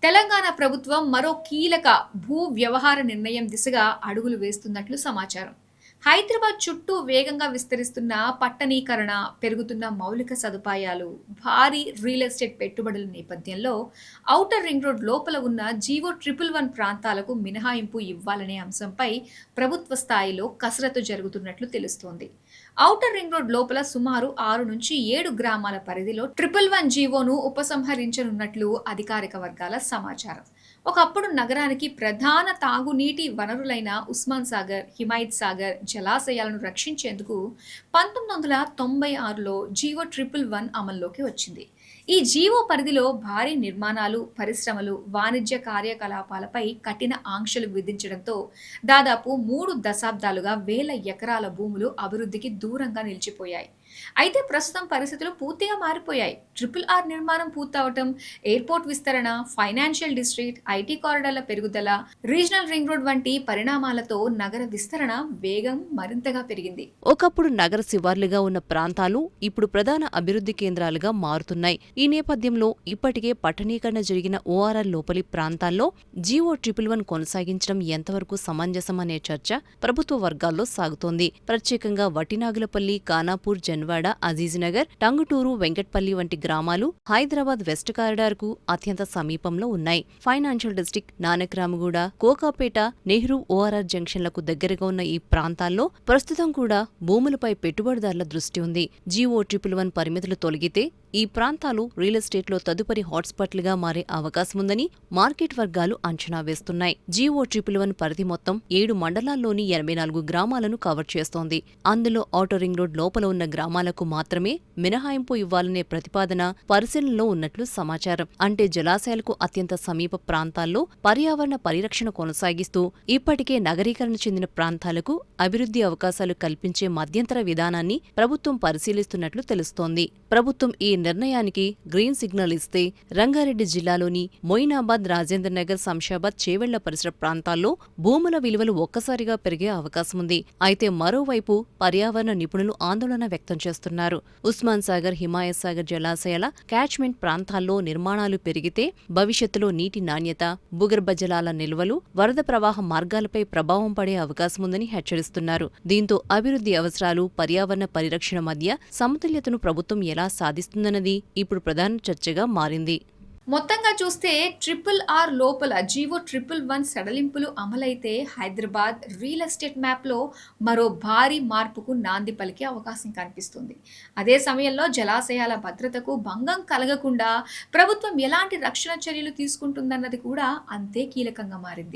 తెలంగాణ ప్రభుత్వం మరో కీలక భూ వ్యవహార నిర్ణయం దిశగా అడుగులు వేస్తున్నట్లు సమాచారం. హైదరాబాద్ చుట్టూ వేగంగా విస్తరిస్తున్న పట్టణీకరణ, పెరుగుతున్న మౌలిక సదుపాయాలు, భారీ రియల్ ఎస్టేట్ పెట్టుబడుల నేపథ్యంలో ఔటర్ రింగ్ రోడ్ లోపల ఉన్న జీవో 111 ప్రాంతాలకు మినహాయింపు ఇవ్వాలనే అంశంపై ప్రభుత్వ స్థాయిలో కసరత్తు జరుగుతున్నట్లు తెలుస్తోంది. ఔటర్ రింగ్ రోడ్ లోపల సుమారు 6 నుంచి 7 గ్రామాల పరిధిలో 111 జీవోను ఉపసంహరించనున్నట్లు అధికారిక వర్గాల సమాచారం. ఒకప్పుడు నగరానికి ప్రధాన తాగునీటి వనరులైన ఉస్మాన్ సాగర్, హిమాయత్ సాగర్ జలాశయాలను రక్షించేందుకు 1996లో జీవో 111 అమల్లోకి వచ్చింది. ఈ జీవో పరిధిలో భారీ నిర్మాణాలు, పరిశ్రమలు, వాణిజ్య కార్యకలాపాలపై కఠిన ఆంక్షలు విధించడంతో దాదాపు 3 దశాబ్దాలుగా వేల ఎకరాల భూములు అభివృద్ధికి దూరంగా నిలిచిపోయాయి. అయితే ప్రస్తుతం పరిస్థితులు పూర్తిగా మారిపోయాయి. RRR నిర్మాణం పూర్తవటం, ఎయిర్పోర్ట్ విస్తరణ, ఫైనాన్షియల్ డిస్ట్రిక్ట్, ఐటీ కారిడార్ల పెరుగుదల, రీజనల్ రింగ్ రోడ్ వంటి పరిణామాలతో నగర విస్తరణ వేగం మరింతగా పెరిగింది. ఒకప్పుడు నగర శివార్లుగా ఉన్న ప్రాంతాలు ఇప్పుడు ప్రధాన అభివృద్ధి కేంద్రాలుగా మారుతున్నాయి. ఈ నేపథ్యంలో ఇప్పటికే పట్టణీకరణ జరిగిన ORR లోపలి ప్రాంతాల్లో జీవో 111 కొనసాగించడం ఎంతవరకు సమంజసం అనే చర్చ ప్రభుత్వ వర్గాల్లో సాగుతోంది. ప్రత్యేకంగా వటినాగులపల్లి, ఖానాపూర్, జన్వాడ, అజీజ్నగర్, టంగుటూరు, వెంకట్పల్లి వంటి గ్రామాలు హైదరాబాద్ వెస్ట్ కారిడార్ కు అత్యంత సమీపంలో ఉన్నాయి. Financial district, Nanakramguda, Kokapet, Nehru ORR జంక్షన్లకు దగ్గరగా ఉన్న ఈ ప్రాంతాల్లో ప్రస్తుతం కూడా భూములపై పెట్టుబడిదారుల దృష్టి ఉంది. జీవో 111 పరిమితులు తొలగితే ఈ ప్రాంతాలు రియల్ ఎస్టేట్లో తదుపరి హాట్స్పాట్లుగా మారే అవకాశముందని మార్కెట్ వర్గాలు అంచనా వేస్తున్నాయి. జీవో 111 పరిధి మొత్తం 7 మండలాల్లోని 84 గ్రామాలను కవర్ చేస్తోంది. అందులో ఔటర్ రింగ్ రోడ్ లోపల ఉన్న గ్రామాలకు మాత్రమే మినహాయింపు ఇవ్వాలనే ప్రతిపాదన పరిశీలనలో ఉన్నట్లు సమాచారం. అంటే జలాశయాలకు అత్యంత సమీప ప్రాంతాల్లో పర్యావరణ పరిరక్షణ కొనసాగిస్తూ ఇప్పటికే నగరీకరణ చెందిన ప్రాంతాలకు అభివృద్ధి అవకాశాలు కల్పించే మధ్యంతర విధానాన్ని ప్రభుత్వం పరిశీలిస్తున్నట్లు తెలుస్తోంది. ప్రభుత్వం ఈ నిర్ణయానికి గ్రీన్ సిగ్నల్ ఇస్తే రంగారెడ్డి జిల్లాలోని మొయినాబాద్, రాజేంద్రనగర్, శంషాబాద్, చేవెళ్ల పరిసర ప్రాంతాల్లో భూముల విలువలు ఒక్కసారిగా పెరిగే అవకాశముంది. అయితే మరోవైపు పర్యావరణ నిపుణులు ఆందోళన వ్యక్తం చేస్తున్నారు. ఉస్మాన్ సాగర్, హిమాయత్ సాగర్ జలాశయాల క్యాచ్మెంట్ ప్రాంతాల్లో నిర్మాణాలు పెరిగితే భవిష్యత్తులో నీటి నాణ్యత, భూగర్భ జలాల నిల్వలు, వరద ప్రవాహ మార్గాలపై ప్రభావం పడే అవకాశముందని హెచ్చరిస్తున్నారు. దీంతో అభివృద్ధి అవసరాలు, పర్యావరణ పరిరక్షణ మధ్య సమతుల్యతను ప్రభుత్వం ఎలా సాధిస్తుందన్నది ఇప్పుడు ప్రధాన చర్చగా మారింది. మొత్తంగా చూస్తే RRR లోపల జీవో 111 సడలింపులు అమలైతే హైదరాబాద్ రియల్ ఎస్టేట్ మ్యాప్లో మరో భారీ మార్పుకు నాంది పలికే అవకాశం కనిపిస్తుంది. అదే సమయంలో జలాశయాల భద్రతకు భంగం కలగకుండా ప్రభుత్వం ఎలాంటి రక్షణ చర్యలు తీసుకుంటుందన్నది కూడా అంతే కీలకంగా మారింది.